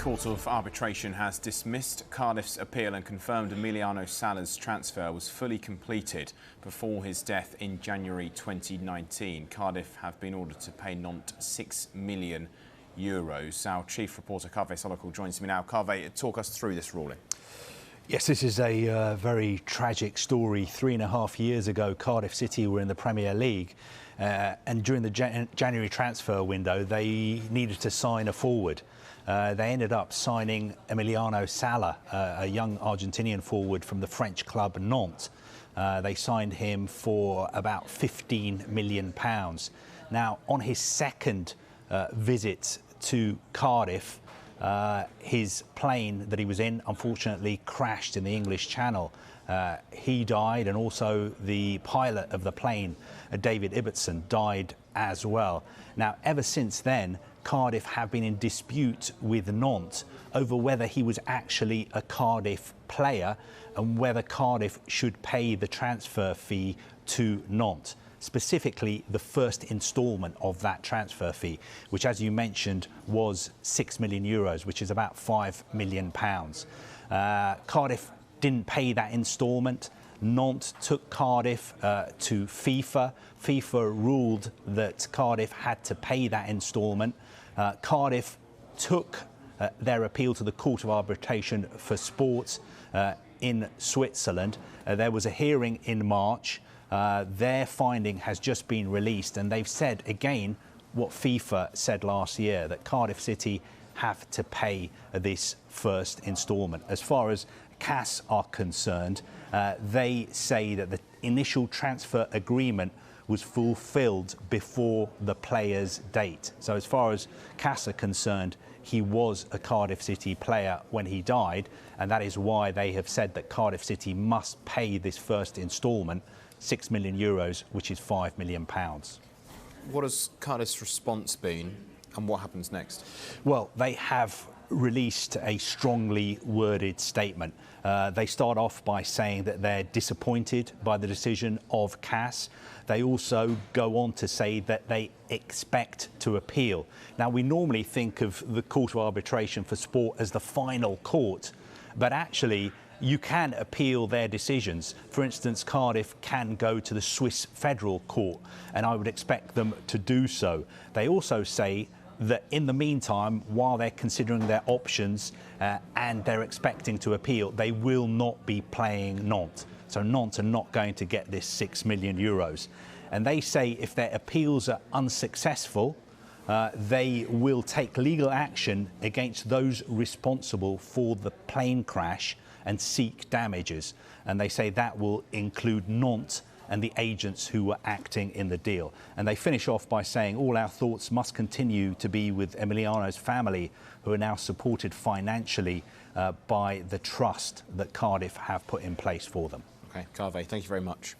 Court of Arbitration has dismissed Cardiff's appeal and confirmed Emiliano Sala's transfer was fully completed before his death in January 2019. Cardiff have been ordered to pay Nantes €6 million. Our chief reporter, Cardiff Sala, joins me now. Cardiff, talk us through this ruling. Yes, this is a very tragic story. 3.5 years ago, Cardiff City were in the Premier League, and during the January transfer window, they needed to sign a forward. They ended up signing Emiliano Sala, a young Argentinian forward from the French club Nantes. They signed him for about £15 million. Now, on his second visit to Cardiff, his plane that he was in unfortunately crashed in the English Channel. He died, and also the pilot of the plane, David Ibbotson, died as well. Now, ever since then, Cardiff have been in dispute with Nantes over whether he was actually a Cardiff player and whether Cardiff should pay the transfer fee to Nantes, specifically the first instalment of that transfer fee, which, as you mentioned, was €6 million, which is about £5 million. Cardiff didn't pay that instalment. Nantes took Cardiff to FIFA. FIFA ruled that Cardiff had to pay that instalment. Cardiff took their appeal to the Court of Arbitration for Sport in Switzerland. There was a hearing in March. Their finding has just been released, and they've said again what FIFA said last year, that Cardiff City have to pay this first instalment. As far as CAS are concerned, they say that the initial transfer agreement was fulfilled before the player's date. So as far as CAS are concerned, he was a Cardiff City player when he died, and that is why they have said that Cardiff City must pay this first instalment, €6 million, which is £5 million. What has Cardiff's response been, and what happens next? Well, they have released a strongly worded statement. They start off by saying that they're disappointed by the decision of CAS. They also go on to say that they expect to appeal. Now, we normally think of the Court of Arbitration for Sport as the final court, but actually you can appeal their decisions. For instance, Cardiff can go to the Swiss Federal Court, and I would expect them to do so. They also say that in the meantime, while they're considering their options and they're expecting to appeal, they will not be playing Nantes. So Nantes are not going to get this €6 million. And they say if their appeals are unsuccessful, they will take legal action against those responsible for the plane crash and seek damages. And they say that will include Nantes and the agents who were acting in the deal. And they finish off by saying all our thoughts must continue to be with Emiliano's family, who are now supported financially by the trust that Cardiff have put in place for them. Okay, Carve, thank you very much.